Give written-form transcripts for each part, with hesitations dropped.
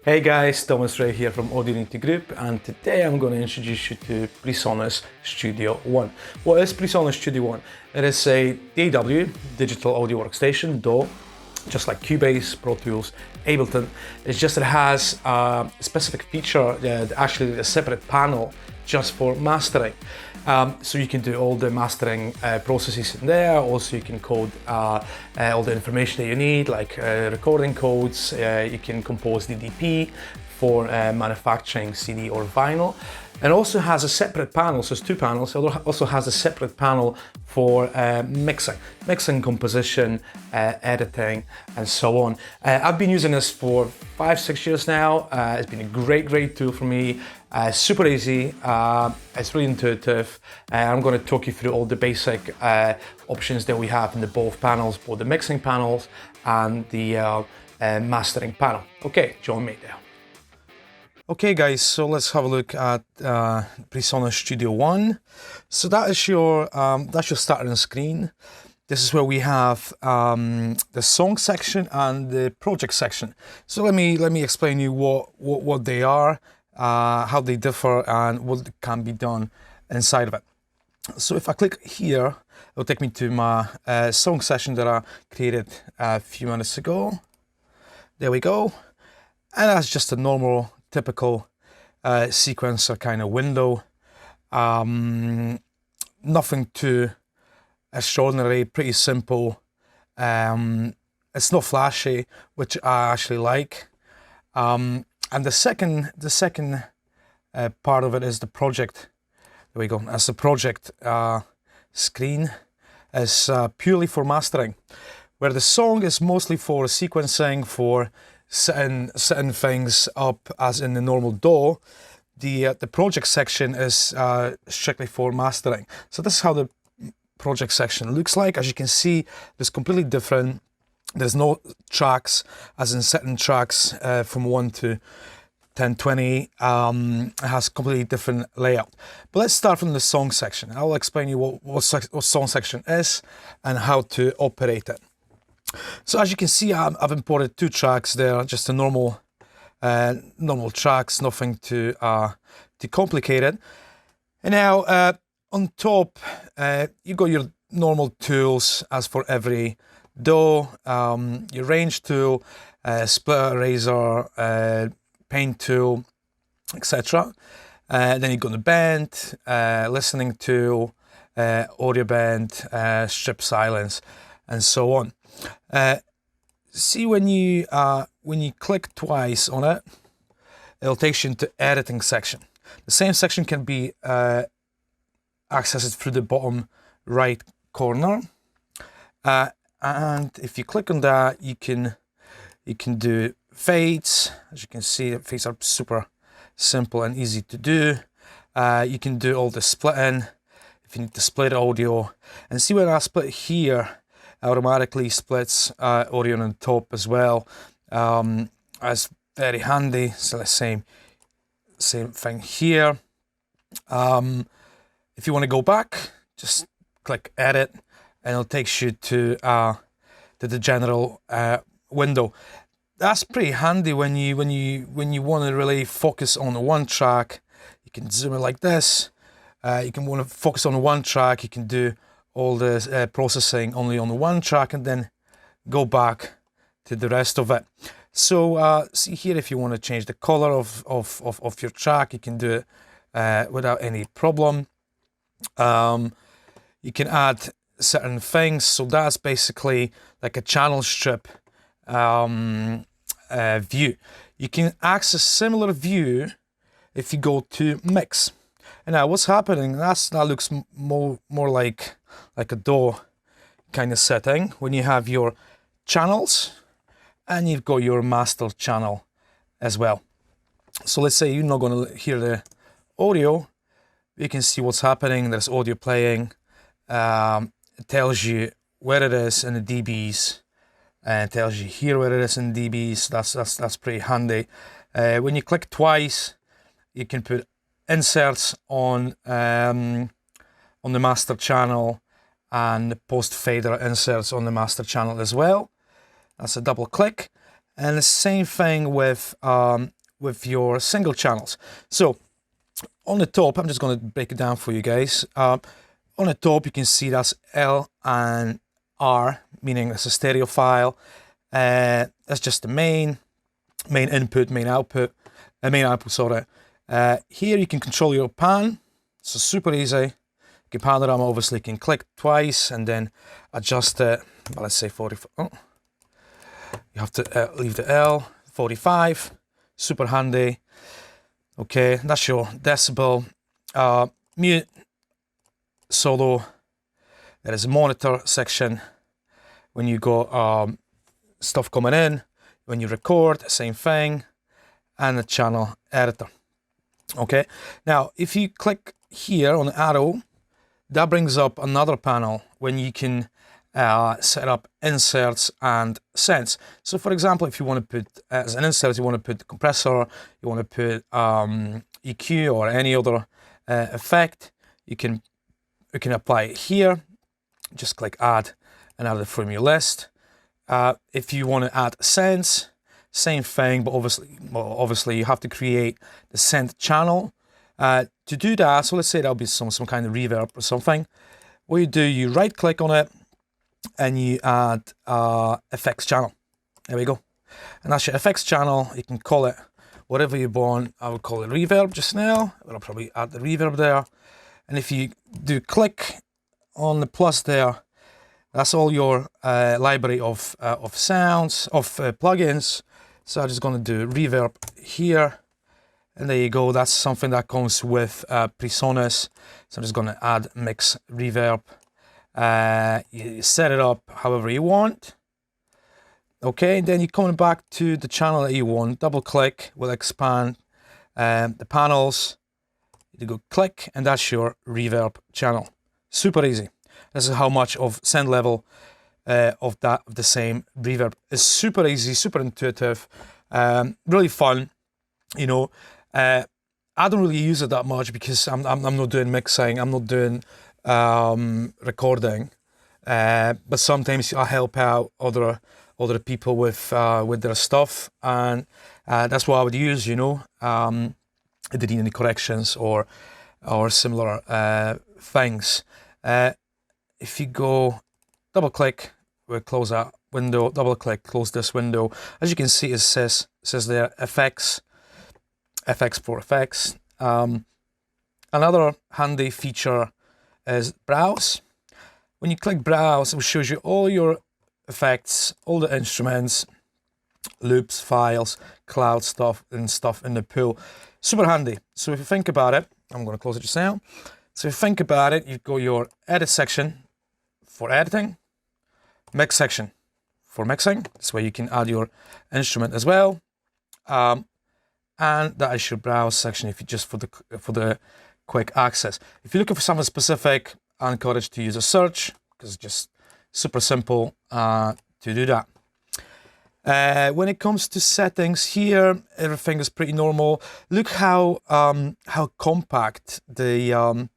Hey guys, Thomas Ray here from Audio Unity Group, and today I'm going to introduce you to PreSonus Studio One. What is PreSonus Studio One? It is a DAW, digital audio workstation, DAW, just like Cubase, Pro Tools, Ableton. It's just it has a specific feature, actually a separate panel just for mastering. So you can do all the mastering processes in there. Also, you can code all the information that you need, like recording codes. You can compose DDP for manufacturing CD or vinyl. And also has a separate panel, so it's two panels. It also has a separate panel for mixing, composition, editing, and so on. I've been using this for 5-6 years now. It's been a great tool for me. Super easy, it's really intuitive. I'm going to talk you through all the basic options that we have in the both panels, both the mixing panels and the mastering panel. Okay, join me there. Okay guys, so let's have a look at PreSonus Studio One. So that's your starting screen. This is where we have the song section and the project section. So let me explain you what they are, how they differ, and what can be done inside of it. So if I click here, it'll take me to my song session that I created a few minutes ago. There we go, and that's just a normal, typical sequencer kind of window. Nothing too extraordinary, pretty simple. It's not flashy, which I actually like. And the second part of it is the project. There we go. That's the project screen. Is purely for mastering, where the song is mostly for sequencing, for setting things up as in the normal DAW. The project section is strictly for mastering. So this is how the project section looks like. As you can see, it's completely different. There's no tracks, as in setting tracks from 1 to 10, 20. It has completely different layout. But let's start from the song section. I'll explain you what song section is and how to operate it. So as you can see, I've imported 2 tracks there, just a normal tracks, nothing too complicated. And now on top, you got your normal tools as for every DAW, your range tool, split eraser, paint tool, etc. Then you got the bend, listening tool, audio bend, strip silence, and so on. See when you click twice on it, it'll take you into editing section. The same section can be accessed through the bottom right corner, and if you click on that, you can do fades. As you can see, the fades are super simple and easy to do. You can do all the splitting if you need to split audio, and see when I split here, automatically splits audio on the top as well. That's very handy. So the same thing here. If you want to go back, just click edit, and it'll take you to the general window. That's pretty handy when you want to really focus on one track. You can zoom in like this. You can want to focus on one track. You can do all the processing only on the one track, and then go back to the rest of it. So see here, if you want to change the color of your track, you can do it without any problem. You can add certain things. So that's basically like a channel strip view. You can access similar view if you go to mix. And now what's happening, that looks more like a DAW kind of setting, when you have your channels and you've got your master channel as well. So let's say you're not going to hear the audio, you can see what's happening. There's audio playing. It tells you where it is in the dBs, and it tells you here where it is in dBs. That's pretty handy. When you click twice, you can put inserts on the master channel, and post fader inserts on the master channel as well. That's a double click, And the same thing with your single channels. So on the top, I'm just going to break it down for you guys. On the top, you can see that's L and R, meaning it's a stereo file. That's just the main input, main output, sorry. Here you can control your pan, so super easy. You can panorama, obviously you can click twice and then adjust it, well, let's say 40, oh. You have to leave the L, 45, super handy. Okay, that's your decibel. Mute, solo, there is a monitor section when you got stuff coming in, when you record, same thing, and the channel editor. Okay, now if you click here on the arrow, that brings up another panel when you can set up inserts and sends. So for example, if you want to put as an insert, you want to put the compressor, you want to put EQ or any other effect, you can apply it here. Just click add and add it from your list. If you want to add sends, same thing, but obviously you have to create the send channel. To do that, so let's say there'll be some kind of reverb or something. What you do, you right click on it and you add effects channel. There we go. And that's your effects channel. You can call it whatever you want. I would call it reverb just now. I'll probably add the reverb there. And if you do click on the plus there, that's all your library of sounds, of plugins. So I'm just going to do reverb here. And there you go. That's something that comes with PreSonus. So I'm just going to add mix reverb. You set it up however you want. Okay, then you're coming back to the channel that you want. Double click will expand the panels. You go click, and that's your reverb channel. Super easy. This is how much of send level of the same reverb. It's super easy, super intuitive, really fun. You know, I don't really use it that much because I'm not doing mixing. I'm not doing recording, but sometimes I help out other people with their stuff, and that's what I would use. You know, if they need any corrections or similar things. If you go double click, we'll close that window. Double click, close this window. As you can see, it says there effects for effects. Another handy feature is browse. When you click browse, it shows you all your effects, all the instruments, loops, files, cloud stuff, and stuff in the pool. Super handy. So if you think about it, I'm going to close it just now. So if you think about it, you've got your edit section for editing, mix section for mixing. That's where you can add your instrument as well. And that is your browse section if you just for the quick access. If you're looking for something specific, I encourage to use a search because it's just super simple to do that. When it comes to settings here, everything is pretty normal. Look how compact the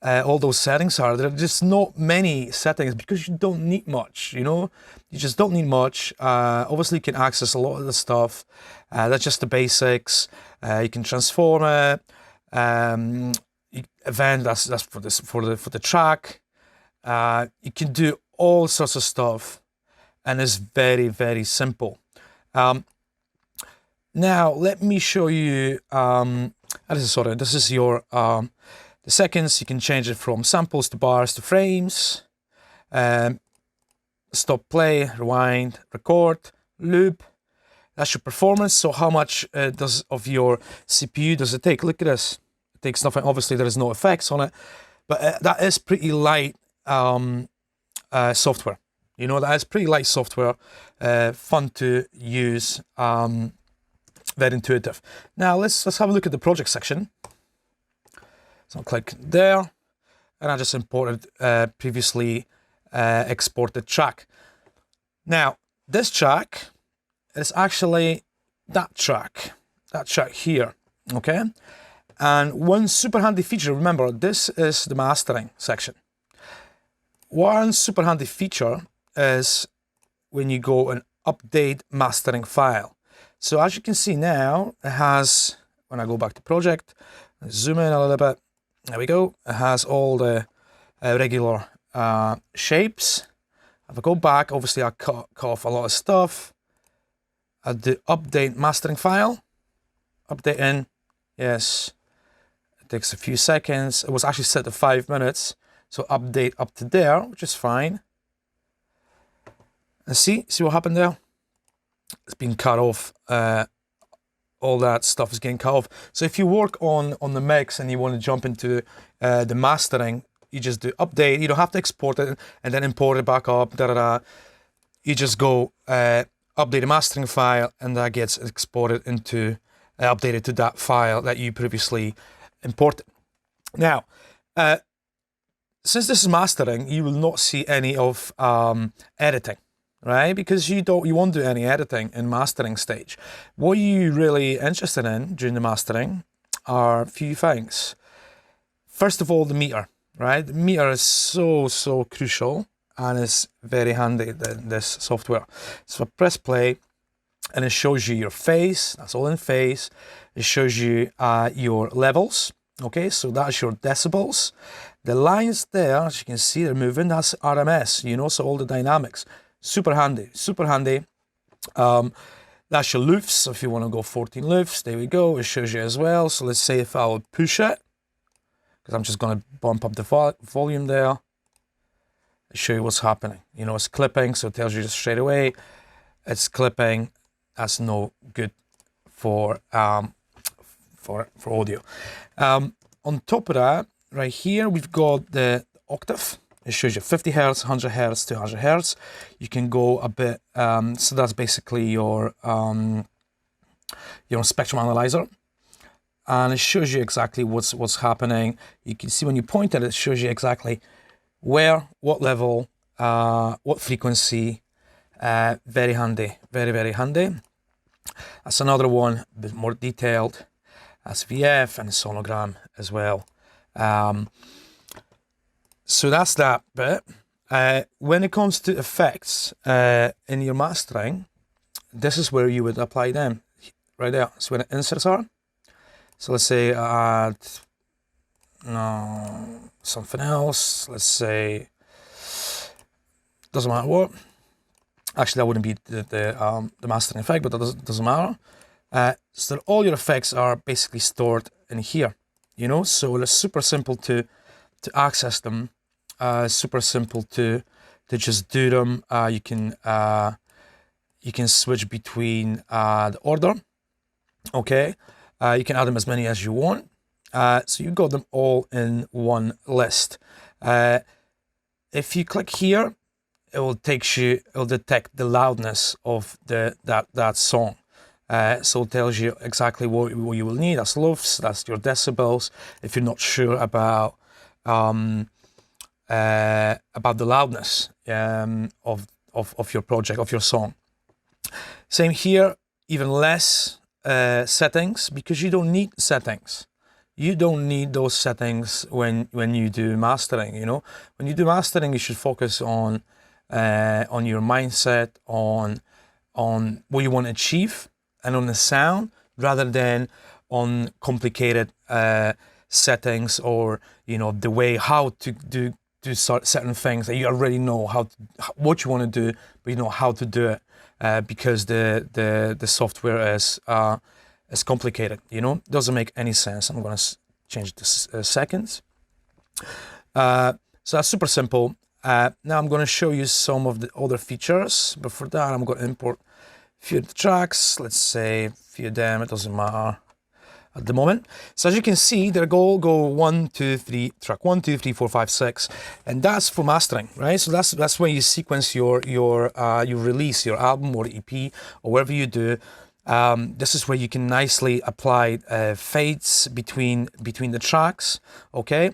all those settings are. There are just not many settings because you don't need much, you know? You just don't need much. Obviously you can access a lot of the stuff. That's just the basics. You can transform it. Event, that's for the track. You can do all sorts of stuff, and it's very, very simple. Now let me show you. This is your the seconds. You can change it from samples to bars to frames. Stop, play, rewind, record, loop. That's your performance. So how much of your CPU does it take? Look at this. It takes nothing. Obviously there is no effects on it, but that is pretty light software. You know, that is pretty light software, fun to use, very intuitive. Now let's have a look at the project section. So I'll click there, and I just imported previously exported track. Now this track is actually that track here, okay? And one super handy feature, remember, this is the mastering section. One super handy feature is when you go and update mastering file. So as you can see now, it has, when I go back to project, zoom in a little bit, there we go, it has all the regular shapes. If I go back, obviously I cut off a lot of stuff. I do update mastering file, update in, yes, it takes a few seconds. It was actually set to 5 minutes, so update up to there, which is fine. And see what happened there? It's been cut off. All that stuff is getting cut off. So if you work on the mix and you want to jump into the mastering, you just do update. You don't have to export it and then import it back up. You just go update the mastering file, and that gets exported into updated to that file that you previously imported. Now, since this is mastering, you will not see any of editing, right? Because you won't do any editing in mastering stage. What you're really interested in during the mastering are a few things. First of all, the meter, right? The meter is so crucial, and it's very handy, this software. So I press play, and it shows you your phase. That's all in phase. It shows you your levels. Okay, so that's your decibels. The lines there, as you can see, they're moving. That's RMS, you know, so all the dynamics. Super handy, super handy. That's your loops. So if you want to go 14 loops, there we go. It shows you as well. So let's say if I would push it, because I'm just going to bump up the volume there. Show you what's happening. You know, it's clipping, so it tells you just straight away it's clipping. That's no good for audio. On top of that, right here we've got the octave. It shows you 50 hertz, 100 hertz, 200 hertz. You can go a bit. So that's basically your spectrum analyzer, and it shows you exactly what's happening. You can see when you point at it, it shows you exactly where, what level, what frequency. Very handy, very handy. That's another one, a bit more detailed. That's VF and sonogram as well. So that's that bit. When it comes to effects in your mastering, this is where you would apply them, right there. So where the inserts are. So let's say add something else. Let's say, doesn't matter what. Actually, that wouldn't be the mastering effect, but that doesn't matter. So all your effects are basically stored in here, you know. So it's super simple to access them. Super simple to just do them. You can switch between the order. Okay, you can add them as many as you want. So you got them all in one list. If you click here, it will detect the loudness of that song. So it tells you exactly what you will need. That's lofts, that's your decibels. If you're not sure about the loudness of your project, of your song. Same here, even less settings, because you don't need settings. You don't need those settings when you do mastering. You know, when you do mastering, you should focus on your mindset, on what you want to achieve, and on the sound, rather than on complicated settings, or the way how to do certain things that you already know what you want to do, but you know how to do it, because the software is complicated. Doesn't make any sense. I'm going to change this seconds. So that's super simple. Now I'm going to show you some of the other features, but for that I'm going to import a few of the tracks. Let's say a few of them, it doesn't matter at the moment. So as you can see, they're go 1, 2, 3, track 1, 2, 3, 4, 5, 6, and that's for mastering, right? So that's when you sequence your release, your album or EP or whatever you do. This is where you can nicely apply fades between the tracks, okay?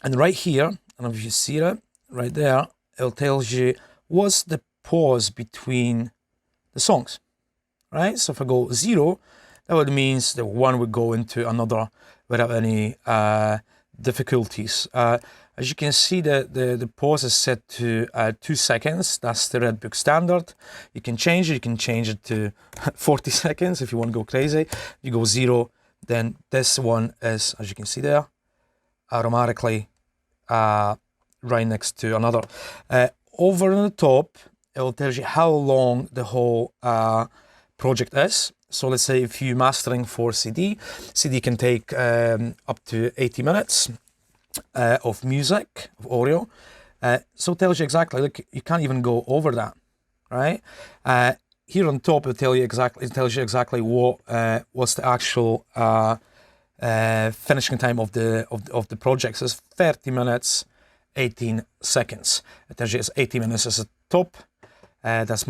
And right here, I don't know if you see it, right there, it tells you what's the pause between the songs, right? So if I go 0, that would mean that one would go into another without any difficulties. As you can see, the pause is set to 2 seconds. That's the Red Book standard. You can change it. You can change it to 40 seconds if you want to go crazy. You go 0, then this one is, as you can see there, automatically right next to another. Over on the top, it will tell you how long the whole project is. So let's say if you're mastering for CD can take up to 80 minutes of music, of audio. So it tells you exactly, look, you can't even go over that, right? Here on top, it tells you exactly what's the actual finishing time of the project. So it's 30 minutes, 18 seconds. It tells you it's 80 minutes as a top. That's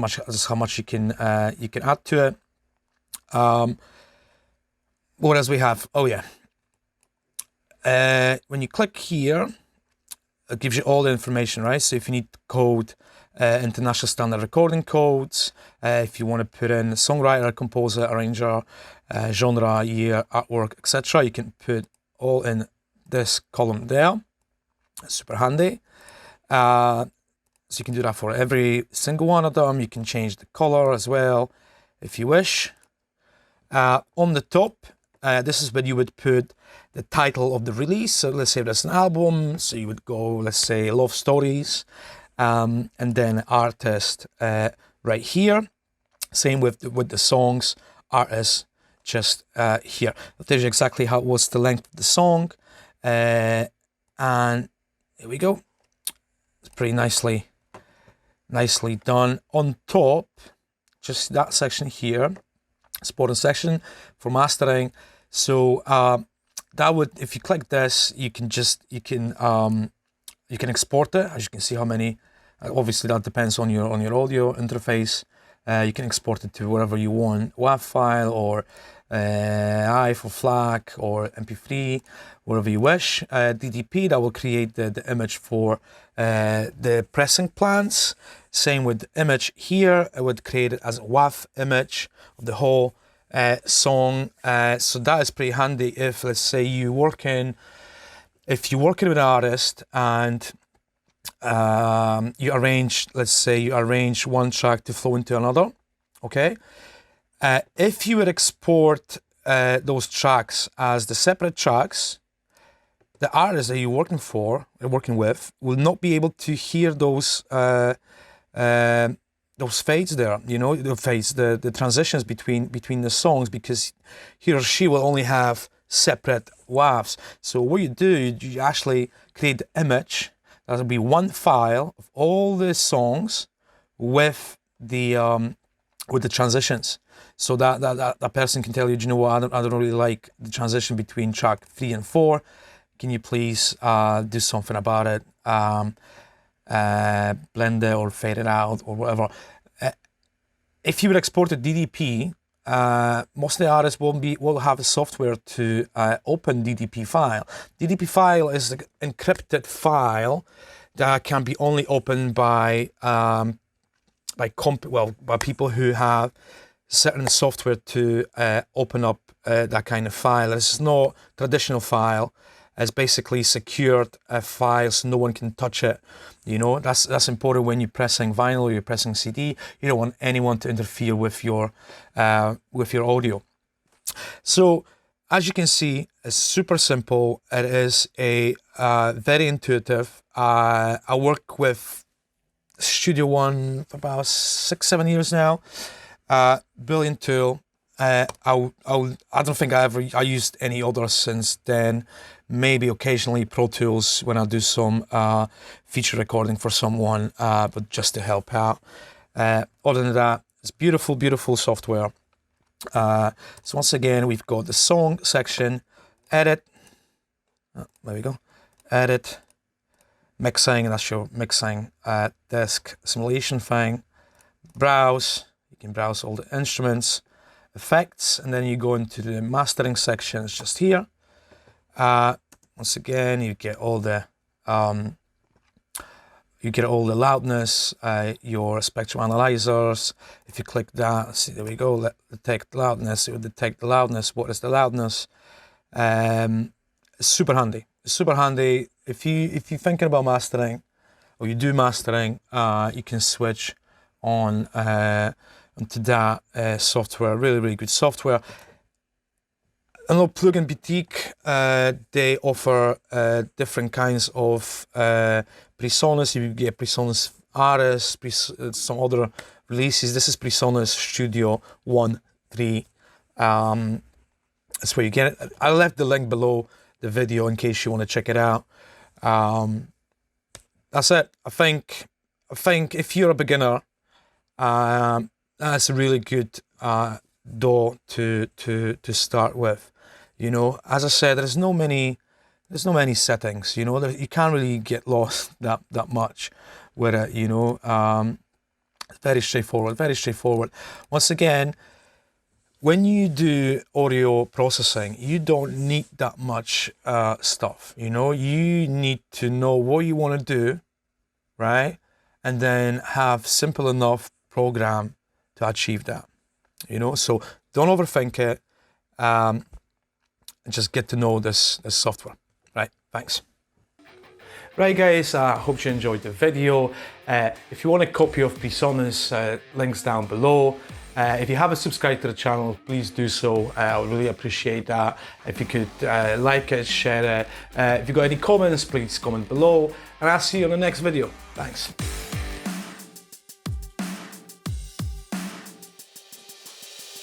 how much you can add to it. What else we have? Oh yeah. When you click here, it gives you all the information, right? So if you need code, international standard recording codes, if you want to put in songwriter, composer, arranger, genre, year, artwork, etc., you can put all in this column there. Super handy. So you can do that for every single one of them. You can change the color as well if you wish. On the top, this is where you would put the title of the release. So let's say there's an album, so you would go, let's say, Love Stories, and then artist right here. Same with the songs, artist just here. It tells you exactly what's the length of the song, and here we go. It's pretty nicely done. On top, just that section here, supporting section for mastering. So that would, if you click this, you can export it. As you can see, how many. Obviously, that depends on your audio interface. You can export it to wherever you want, WAV file or I for FLAC or MP3, wherever you wish. DDP, that will create the image for the pressing plans. Same with the image here, it would create it as a WAV image of the whole song. So that is pretty handy if, let's say, you're working with an artist and you arrange one track to flow into another, okay? If you would export those tracks as the separate tracks, the artist that you're working with will not be able to hear those fades there, the transitions between the songs, because he or she will only have separate WAVs. So what you do, you actually create the image. That'll be one file of all the songs with the transitions. So that person can tell you, do you know what, I don't really like the transition between track 3 and 4. Can you please do something about it? Blend it or fade it out or whatever. If you would export to DDP, most of the artists will have the software to open DDP file. DDP file is an encrypted file that can be only opened by people who have certain software to open up that kind of file. This is not traditional file. It's basically secured file, so no one can touch it. That's important when you're pressing vinyl or you're pressing CD. You don't want anyone to interfere with your audio. So as you can see, it's super simple. It is a very intuitive. I work with Studio One for about 6-7 years now. Brilliant tool. I don't think I used any others since then. Maybe occasionally Pro Tools when I do some feature recording for someone, but just to help out. Other than that, it's beautiful, beautiful software. So once again, we've got the song section, edit. There we go. Edit, mixing. That's your mixing desk simulation thing. Browse. You can browse all the instruments, effects, and then you go into the mastering section. It's just here. Once again, you get all the loudness, your spectrum analyzers. If you click that, see, there we go. Detect loudness. It will detect the loudness. What is the loudness? It's super handy. It's super handy. if you're thinking about mastering, or you do mastering, you can switch on onto that software. Really good software. I know Plugin Boutique, they offer different kinds of PreSonus. You get PreSonus RS, some other releases. This is PreSonus Studio One 3. That's where you get it. I left the link below the video in case you want to check it out. That's it. I think if you're a beginner, that's a really good DAW to start with. You know, as I said, there's no many settings. You know, you can't really get lost that much with it. You know, very straightforward. Very straightforward. Once again, when you do audio processing, you don't need that much stuff. You know, you need to know what you want to do, right? And then have simple enough program to achieve that. You know, so don't overthink it. And just get to know this software. Right? Thanks. Right, guys, I hope you enjoyed the video. If you want a copy of PreSonus, links down below. If you haven't subscribed to the channel, please do so. I would really appreciate that. If you could like it, share it. If you got any comments, please comment below. And I'll see you on the next video. Thanks.